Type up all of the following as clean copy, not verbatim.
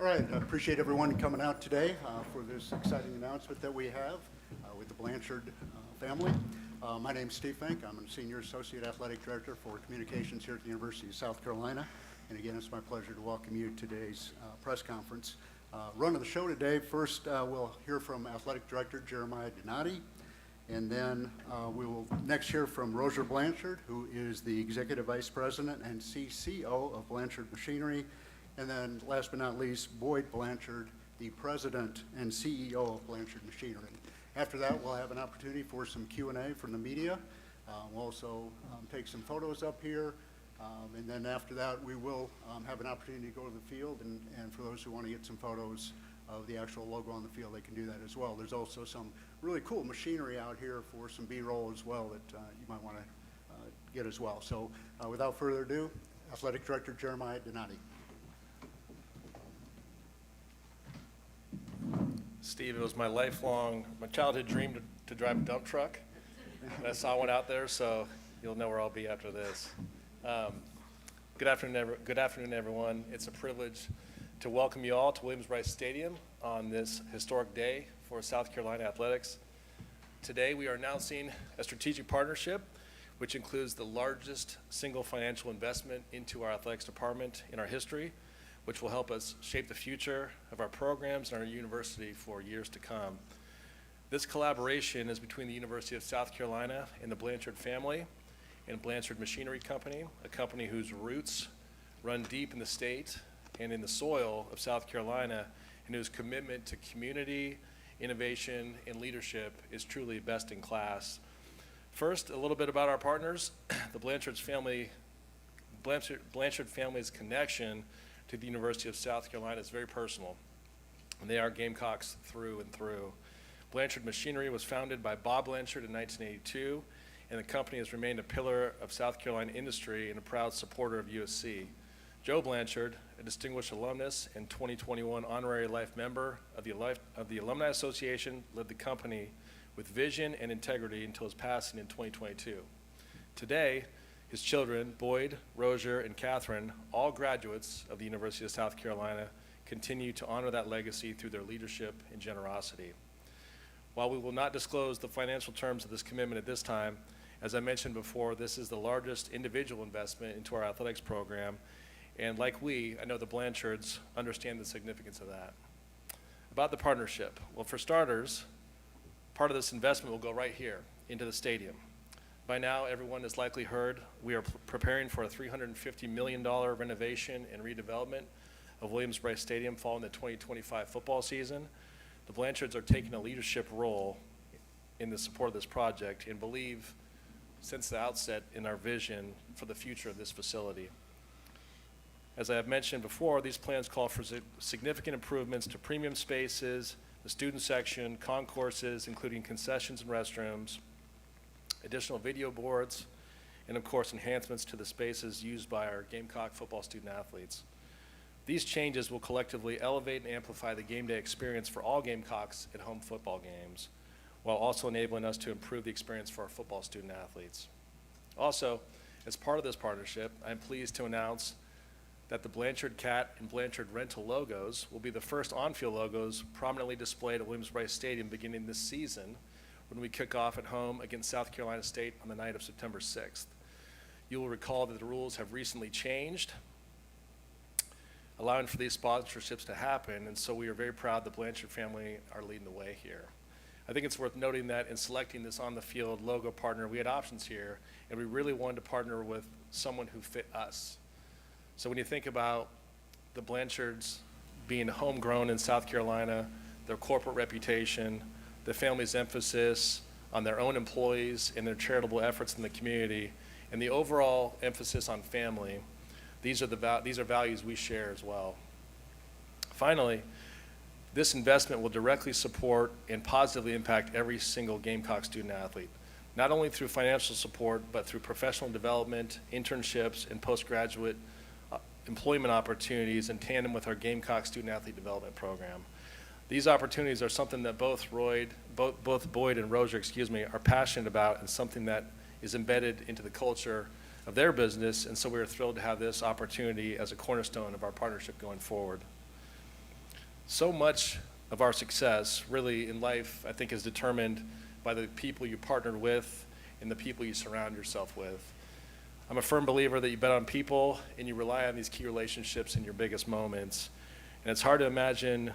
All right, I appreciate everyone coming out today for this exciting announcement that we have with the Blanchard family. My name's Steve Fink. I'm a Senior Associate Athletic Director for Communications here at the University of South Carolina. And again, it's my pleasure to welcome you to today's press conference. Running the show today, first we'll hear from Athletic Director Jeremiah Donati. And then we will next hear from Roger Blanchard, who is the Executive Vice President and CCO of Blanchard Machinery. And then last but not least, Boyd Blanchard, the President and CEO of Blanchard Machinery. After that, we'll have an opportunity for some Q&A from the media. We'll also take some photos up here. And then after that, we will have an opportunity to go to the field. And for those who want to get some photos of the actual logo on the field, they can do that as well. There's also some really cool machinery out here for some B-roll as well that you might want to get as well. So without further ado, Athletic Director Jeremiah Donati. Steve, it was my childhood dream to drive a dump truck. And I saw one out there, so you'll know where I'll be after this. Good afternoon, everyone. It's a privilege to welcome you all to Williams-Brice Stadium on this historic day for South Carolina athletics. Today, we are announcing a strategic partnership, which includes the largest single financial investment into our athletics department in our history, which will help us shape the future of our programs and our university for years to come. This collaboration is between the University of South Carolina and the Blanchard family and Blanchard Machinery Company, a company whose roots run deep in the state and in the soil of South Carolina, and whose commitment to community, innovation, and leadership is truly best in class. First, a little bit about our partners. The Blanchard family's connection to the University of South Carolina is very personal, and they are Gamecocks through and through. Blanchard Machinery was founded by Bob Blanchard in 1982, and the company has remained a pillar of South Carolina industry and a proud supporter of USC. Joe Blanchard, a distinguished alumnus and 2021 honorary life member of the Alumni Association, led the company with vision and integrity until his passing in 2022. Today, his children, Boyd, Roger, and Catherine, all graduates of the University of South Carolina, continue to honor that legacy through their leadership and generosity. While we will not disclose the financial terms of this commitment at this time, as I mentioned before, this is the largest individual investment into our athletics program, and like I know the Blanchards understand the significance of that. About the partnership, well, for starters, part of this investment will go right here into the stadium. By now, everyone has likely heard we are preparing for a $350 million renovation and redevelopment of Williams-Brice Stadium following the 2025 football season. The Blanchards are taking a leadership role in the support of this project and believe since the outset in our vision for the future of this facility. As I have mentioned before, these plans call for significant improvements to premium spaces, the student section, concourses, including concessions and restrooms, additional video boards, and of course enhancements to the spaces used by our Gamecock football student athletes. These changes will collectively elevate and amplify the game day experience for all Gamecocks at home football games, while also enabling us to improve the experience for our football student athletes. Also, as part of this partnership, I'm pleased to announce that the Blanchard Cat and Blanchard Rental logos will be the first on-field logos prominently displayed at Williams-Brice Stadium beginning this season, when we kick off at home against South Carolina State on the night of September 6th. You will recall that the rules have recently changed, allowing for these sponsorships to happen, and so we are very proud the Blanchard family are leading the way here. I think it's worth noting that in selecting this on-the-field logo partner, we had options here, and we really wanted to partner with someone who fit us. So when you think about the Blanchards being homegrown in South Carolina, their corporate reputation, the family's emphasis on their own employees and their charitable efforts in the community, and the overall emphasis on family, these are values we share as well. Finally, this investment will directly support and positively impact every single Gamecock student athlete, not only through financial support, but through professional development, internships, and postgraduate employment opportunities in tandem with our Gamecock student athlete development program. These opportunities are something that both Boyd and Roger, are passionate about, and something that is embedded into the culture of their business, and so we are thrilled to have this opportunity as a cornerstone of our partnership going forward. So much of our success really in life, I think, is determined by the people you partnered with and the people you surround yourself with. I'm a firm believer that you bet on people and you rely on these key relationships in your biggest moments. And it's hard to imagine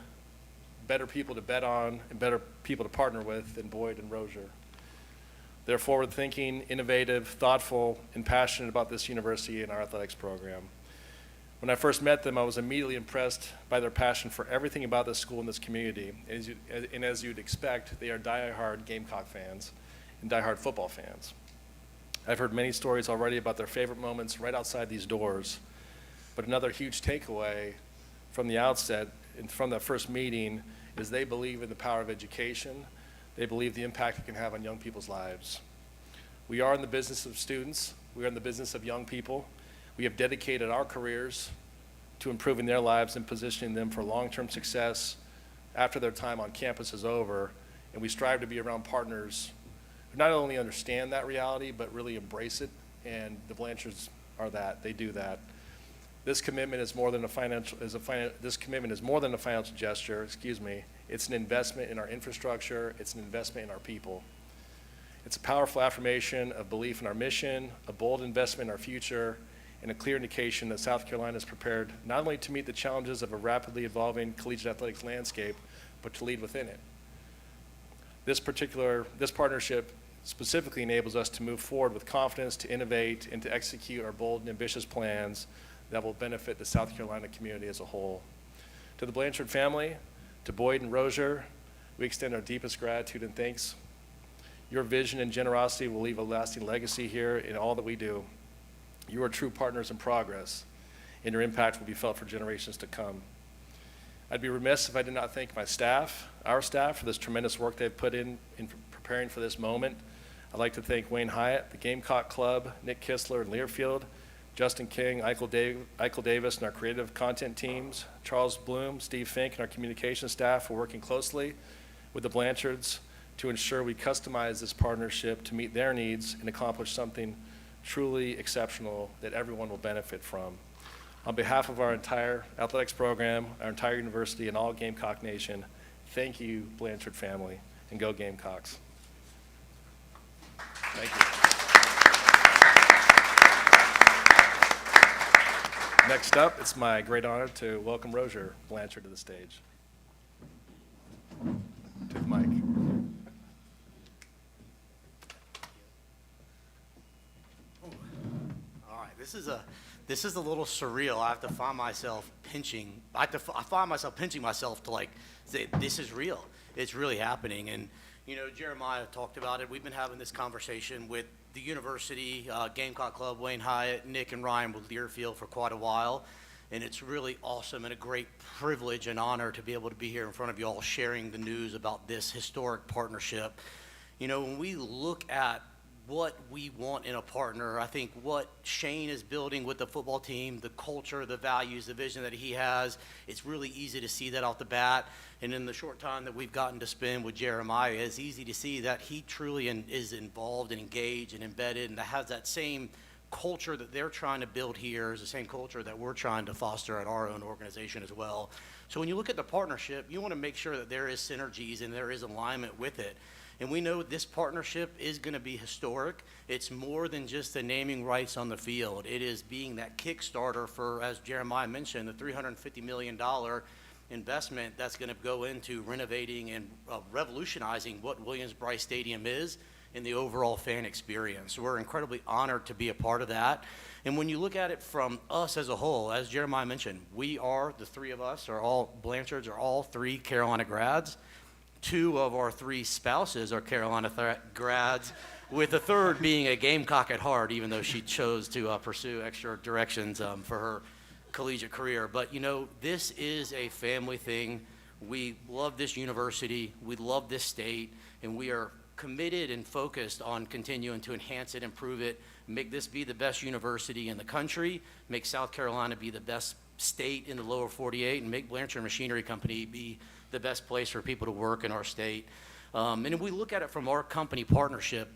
better people to bet on and better people to partner with than Boyd and Rozier. They're forward-thinking, innovative, thoughtful, and passionate about this university and our athletics program. When I first met them, I was immediately impressed by their passion for everything about this school and this community. And as you'd expect, they are die-hard Gamecock fans and die-hard football fans. I've heard many stories already about their favorite moments right outside these doors. But another huge takeaway from the outset and from that first meeting is they believe in the power of education. They believe the impact it can have on young people's lives. We are in the business of students. We are in the business of young people. We have dedicated our careers to improving their lives and positioning them for long-term success after their time on campus is over. And we strive to be around partners who not only understand that reality, but really embrace it. And the Blanchards are that. They do that. This commitment is more than a financial gesture. It's an investment in our infrastructure. It's an investment in our people. It's a powerful affirmation of belief in our mission, a bold investment in our future, and a clear indication that South Carolina is prepared not only to meet the challenges of a rapidly evolving collegiate athletics landscape, but to lead within it. This partnership specifically enables us to move forward with confidence, to innovate, and to execute our bold and ambitious plans that will benefit the South Carolina community as a whole. To the Blanchard family, to Boyd and Rozier, we extend our deepest gratitude and thanks. Your vision and generosity will leave a lasting legacy here in all that we do. You are true partners in progress, and your impact will be felt for generations to come. I'd be remiss if I did not thank my staff, our staff, for this tremendous work they've put in preparing for this moment. I'd like to thank Wayne Hyatt, the Gamecock Club, Nick Kistler and Learfield, Justin King, Eichel Davis, and our creative content teams, Charles Bloom, Steve Fink, and our communications staff for working closely with the Blanchards to ensure we customize this partnership to meet their needs and accomplish something truly exceptional that everyone will benefit from. On behalf of our entire athletics program, our entire university, and all Gamecock Nation, thank you, Blanchard family, and go Gamecocks. Thank you. Next up, it's my great honor to welcome Rozier Blanchard to the stage. To the mic. All right, this is a little surreal. I find myself pinching myself to like say this is real. It's really happening. And you know, Jeremiah talked about it. We've been having this conversation with the university, Gamecock Club, Wayne Hyatt, Nick and Ryan with Learfield for quite a while. And it's really awesome and a great privilege and honor to be able to be here in front of you all sharing the news about this historic partnership. You know, when we look at what we want in a partner, I think what Shane is building with the football team, the culture, the values, the vision that he has, it's really easy to see that off the bat. And in the short time that we've gotten to spend with Jeremiah, it's easy to see that he truly is involved and engaged and embedded and has that same culture that they're trying to build here is the same culture that we're trying to foster at our own organization as well. So when you look at the partnership, you want to make sure that there is synergies and there is alignment with it. And we know this partnership is going to be historic. It's more than just the naming rights on the field. It is being that Kickstarter for, as Jeremiah mentioned, the $350 million investment that's going to go into renovating and revolutionizing what Williams-Brice Stadium is in the overall fan experience. So we're incredibly honored to be a part of that. And when you look at it from us as a whole, as Jeremiah mentioned, we are, the three of us, Blanchards are all three Carolina grads. Two of our three spouses are Carolina grads, with the third being a Gamecock at heart, even though she chose to pursue extra directions for her collegiate career. But, you know, this is a family thing. We love this university. We love this state. And we are committed and focused on continuing to enhance it, improve it, make this be the best university in the country, make South Carolina be the best state in the lower 48, and make Blanchard Machinery Company be the best place for people to work in our state. And if we look at it from our company partnership,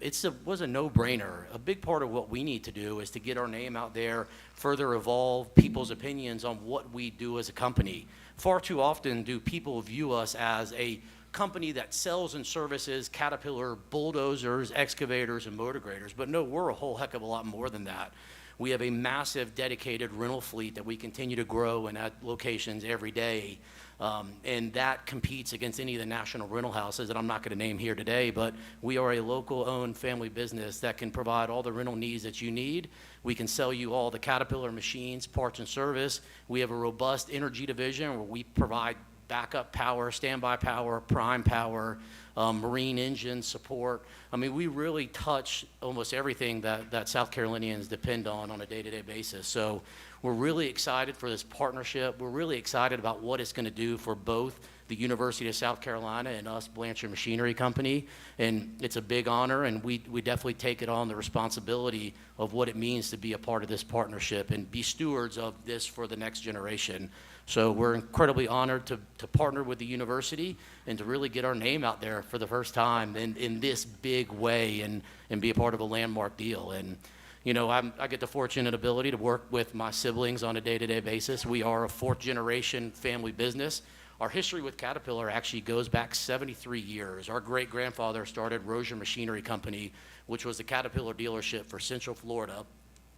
was a no-brainer. A big part of what we need to do is to get our name out there, further evolve people's opinions on what we do as a company. far too often do people view us as a company that sells and services Caterpillar bulldozers, excavators, and motor graders. But no, we're a whole heck of a lot more than that. We have a massive dedicated rental fleet that we continue to grow and at locations every day. And that competes against any of the national rental houses that I'm not going to name here today, but we are a local-owned family business that can provide all the rental needs that you need. We can sell you all the Caterpillar machines, parts, and service. We have a robust energy division where we provide backup power, standby power, prime power, marine engine support. I mean, we really touch almost everything that South Carolinians depend on a day-to-day basis. So we're really excited for this partnership. We're really excited about what it's going to do for both the University of South Carolina and us, Blanchard Machinery Company. And it's a big honor, and we definitely take it on the responsibility of what it means to be a part of this partnership and be stewards of this for the next generation. So we're incredibly honored to partner with the university and to really get our name out there for the first time in this big way and be a part of a landmark deal. And you know, I get the fortunate ability to work with my siblings on a day-to-day basis. We are a fourth-generation family business. Our history with Caterpillar actually goes back 73 years. Our great-grandfather started Rozier Machinery Company, which was the Caterpillar dealership for Central Florida.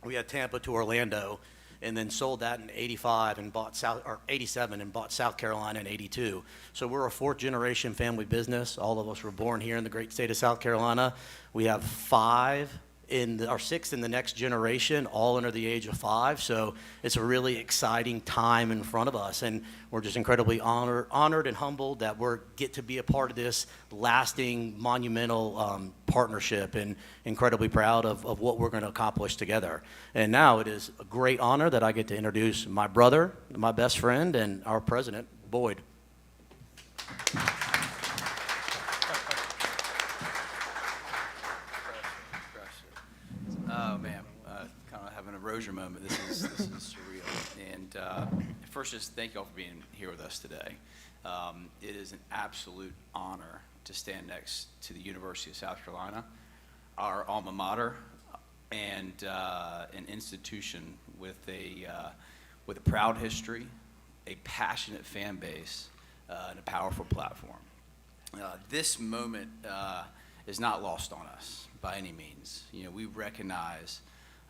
We had Tampa to Orlando, and then sold that in 85 and bought 87 and bought South Carolina in 82. So we're a fourth-generation family business. All of us were born here in the great state of South Carolina. We have sixth in the next generation, all under the age of 5. So it's a really exciting time in front of us, and we're just incredibly honored and humbled that we get to be a part of this lasting, monumental partnership, and incredibly proud of what we're going to accomplish together. And now it is a great honor that I get to introduce my brother, my best friend, and our president, Boyd. Oh man, kind of having a Rozier moment. This is surreal. And first, just thank you all for being here with us today. It is an absolute honor to stand next to the University of South Carolina, our alma mater, and an institution with a proud history, a passionate fan base, and a powerful platform. This moment is not lost on us by any means. You know, we recognize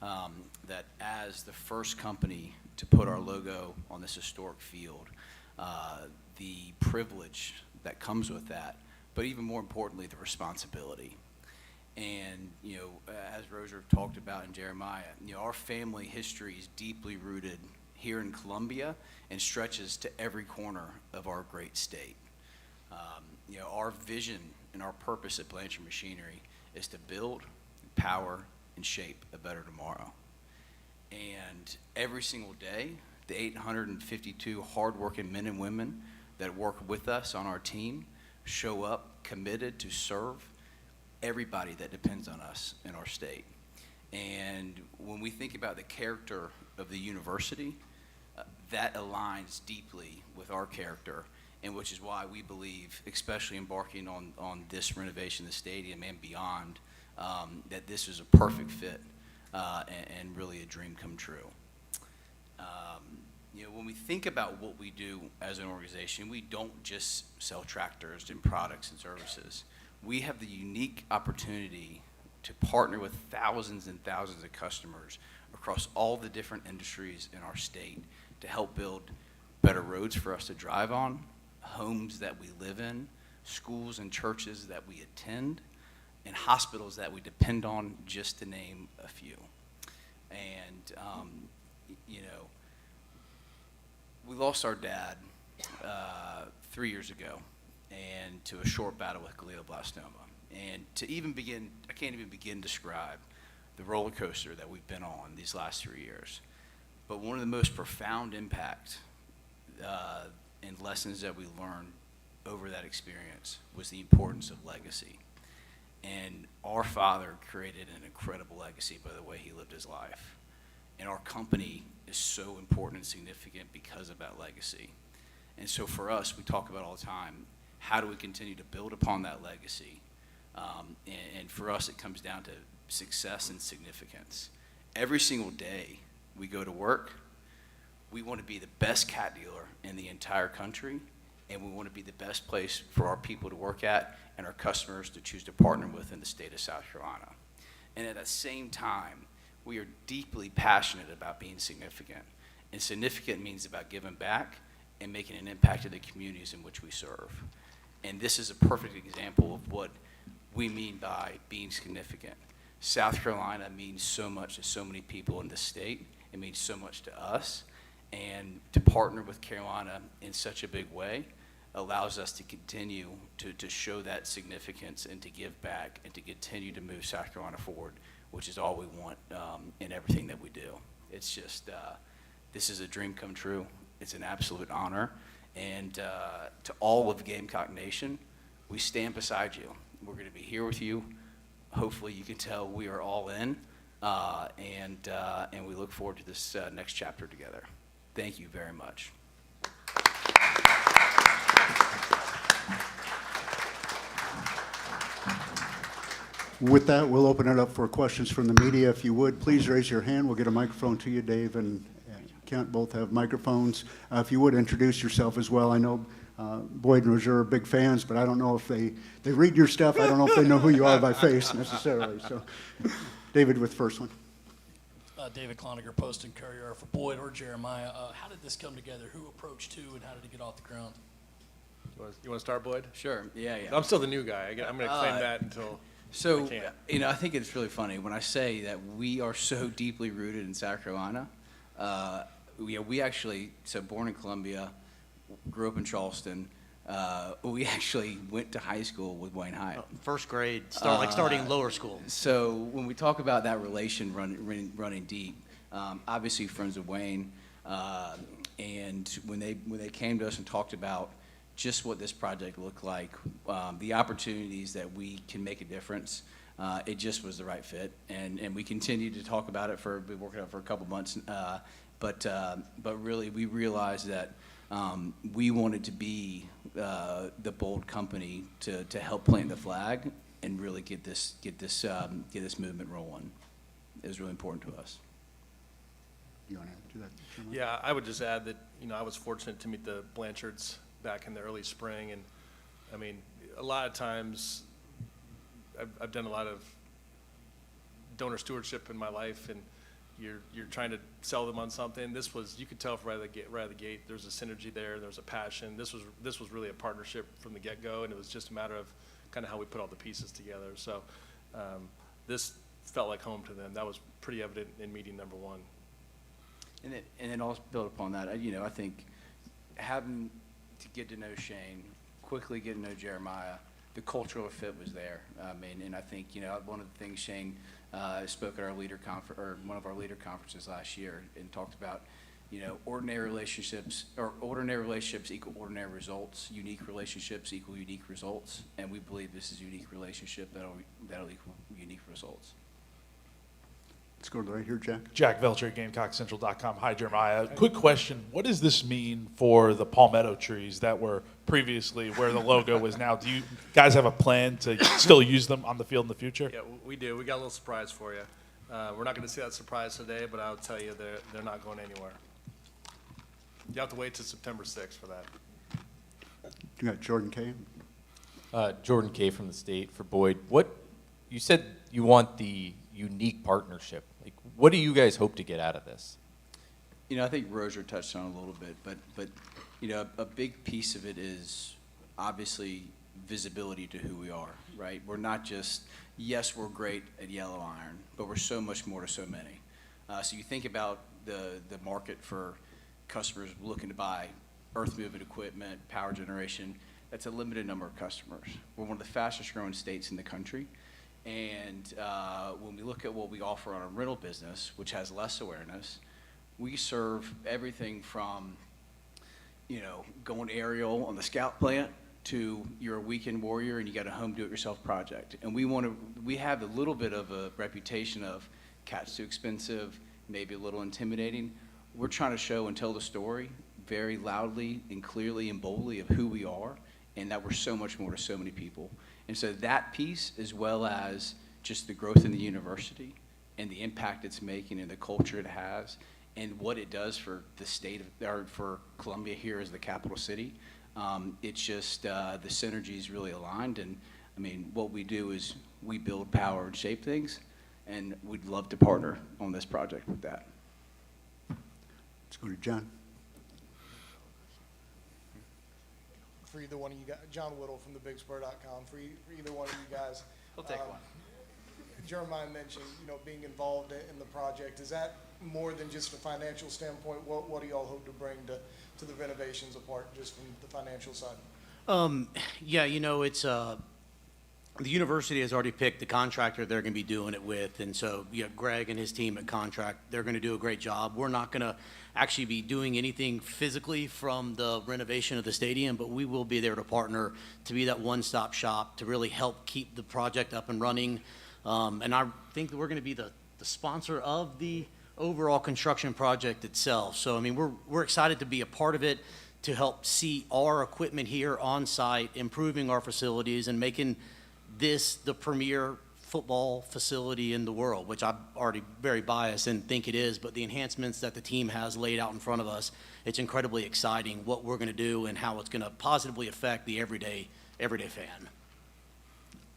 that as the first company to put our logo on this historic field, the privilege that comes with that, but even more importantly, the responsibility. And, you know, as Rozier talked about in Jeremiah, you know, our family history is deeply rooted here in Columbia and stretches to every corner of our great state. You know, our vision and our purpose at Blanchard Machinery is to build, power, and shape a better tomorrow. And every single day, the 852 hardworking men and women that work with us on our team show up committed to serve everybody that depends on us in our state. And when we think about the character of the university, that aligns deeply with our character, and which is why we believe, especially embarking on this renovation of the stadium and beyond, that this is a perfect fit and really a dream come true. You know, when we think about what we do as an organization, we don't just sell tractors and products and services. We have the unique opportunity to partner with thousands and thousands of customers across all the different industries in our state to help build better roads for us to drive on, homes that we live in, schools and churches that we attend, and hospitals that we depend on, just to name a few. And, you know, we lost our dad 3 years ago, and to a short battle with glioblastoma. And to even begin, I can't even begin to describe the roller coaster that we've been on these last 3 years. But one of the most profound impact and lessons that we learned over that experience was the importance of legacy. And our father created an incredible legacy by the way he lived his life. And our company is so important and significant because of that legacy. And so for us, we talk about all the time, how do we continue to build upon that legacy? And for us, it comes down to success and significance. Every single day we go to work, We want to be the best cat dealer in the entire country, and we want to be the best place for our people to work at and our customers to choose to partner with in the state of South Carolina. And at the same time, we are deeply passionate about being significant. And significant means about giving back and making an impact in the communities in which we serve. And this is a perfect example of what we mean by being significant. South Carolina means so much to so many people in this state. It means so much to us. And to partner with Carolina in such a big way allows us to continue to show that significance and to give back and to continue to move South Carolina forward, which is all we want in everything that we do. It's just, this is a dream come true. It's an absolute honor. And to all of Gamecock Nation, we stand beside you. We're going to be here with you. Hopefully you can tell we are all in, and we look forward to this next chapter together. Thank you very much. With that, we'll open it up for questions from the media. If you would, please raise your hand. We'll get a microphone to you. Dave and Kent both have microphones. If you would introduce yourself as well. I know Boyd and Roger are big fans, but I don't know if they read your stuff. I don't know if they know who you are by face necessarily. So, David with the first one. David Cloninger, Post and Courier for Boyd or Jeremiah. How did this come together? Who approached who, and how did it get off the ground? You want to start, Boyd? Sure. Yeah. I'm still the new guy. I'm going to claim that until So, I can't. I think it's really funny when I say that we are so deeply rooted in South Carolina. We actually, so born in Columbia, grew up in Charleston. We actually went to high school with Wayne Hyatt. First grade, starting lower school. So when we talk about that relation running deep, obviously friends of Wayne, and when they came to us and talked about just what this project looked like, the opportunities that we can make a difference, it just was the right fit. And we continued to talk about it we worked on it for a couple months, but really we realized that we wanted to be the bold company to help plant the flag and really get this movement rolling. It was really important to us. You want to add to that, Jeremiah? Yeah, I would just add that, I was fortunate to meet the Blanchards back in the early spring, and I mean, a lot of times I've done a lot of donor stewardship in my life, and you're trying to sell them on something. This was, you could tell right out of the gate, there's a synergy there, there's a passion. This was really a partnership from the get-go, and it was just a matter of kind of how we put all the pieces together. So this felt like home to them. That was pretty evident in meeting number one. And then also build upon that, I think having to get to know Shane, quickly get to know Jeremiah, the cultural fit was there. And I think, one of the things Shane spoke at our one of our leader conferences last year and talked about, ordinary relationships equal ordinary results, unique relationships equal unique results, and we believe this is a unique relationship that'll equal unique results. Let's go right here, Jack. Jack Velcher at GamecockCentral.com. Hi, Jeremiah. Quick question. What does this mean for the palmetto trees that were previously where the logo was now? Do you guys have a plan to still use them on the field in the future? Yeah, we do. We got a little surprise for you. We're not going to see that surprise today, but I'll tell you they're not going anywhere. You have to wait till September 6th for that. You got Jordan Kay. Jordan Kay from the state for Boyd. You said you want the unique partnership. Like, what do you guys hope to get out of this? I think Roger touched on it a little bit, but a big piece of it is obviously visibility to who we are, right? We're not just, yes, we're great at yellow iron, but we're so much more to so many. So you think about the market for customers looking to buy earth movement equipment, power generation. That's a limited number of customers. We're one of the fastest growing states in the country. And when we look at what we offer on our rental business, which has less awareness, we serve everything from, going aerial on the scout plant to you're a weekend warrior and you got a home do-it-yourself project. And we have a little bit of a reputation of cat's too expensive, maybe a little intimidating. We're trying to show and tell the story very loudly and clearly and boldly of who we are and that we're so much more to so many people. And so that piece, as well as just the growth in the university and the impact it's making and the culture it has and what it does for the state of, or for Columbia here as the capital city. It's just the synergies really aligned, and I mean, what we do is we build power and shape things, and we'd love to partner on this project with that. Let's go to John. For either one of you guys, John Whittle from thebigspur.com, for either one of you guys. He'll take one. Jeremiah mentioned, being involved in the project. Is that more than just a financial standpoint? What do y'all hope to bring to the renovations apart just from the financial side? Yeah, it's the university has already picked the contractor they're going to be doing it with, and so Greg and his team at Contract, they're going to do a great job. We're not going to actually be doing anything physically from the renovation of the stadium, but we will be there to partner, to be that one-stop shop, to really help keep the project up and running. And I think that we're going to be the sponsor of the overall construction project itself. So, I mean, we're excited to be a part of it, to help see our equipment here on site, improving our facilities and making this the premier football facility in the world, which I'm already very biased and think it is, but the enhancements that the team has laid out in front of us, it's incredibly exciting what we're going to do and how it's going to positively affect the everyday fan.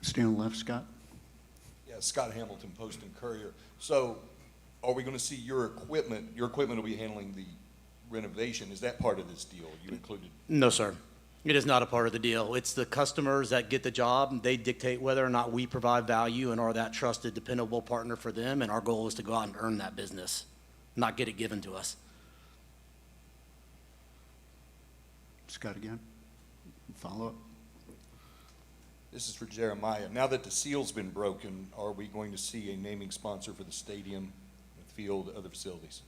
Stay on the left, Scott. Yeah, Scott Hamilton, Post and Courier. So are we going to see your equipment will be handling the renovation? Is that part of this deal you included? No, sir. It is not a part of the deal. It's the customers that get the job. They dictate whether or not we provide value and are that trusted, dependable partner for them, and our goal is to go out and earn that business, not get it given to us. Scott again. Follow up. This is for Jeremiah. Now that the seal's been broken, are we going to see a naming sponsor for the stadium, the field, other facilities?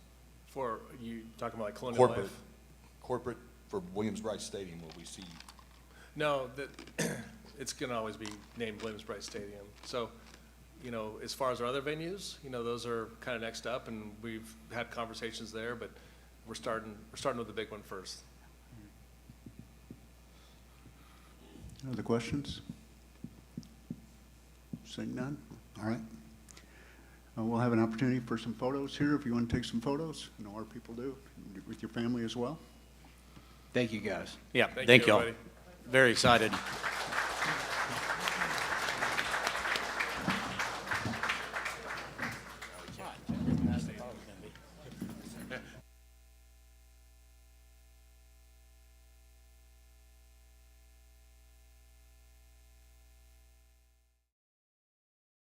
For you talking about like Colonial Life? Corporate for Williams-Brice Stadium, will we see? No, it's going to always be named Williams-Brice Stadium. So, as far as our other venues, those are kind of next up, and we've had conversations there, but we're starting with the big one first. Other questions? Seeing none? All right. We'll have an opportunity for some photos here if you want to take some photos. I know our people do, with your family as well. Thank you, guys. Yeah, Thank thank you, y'all. everybody. Very excited.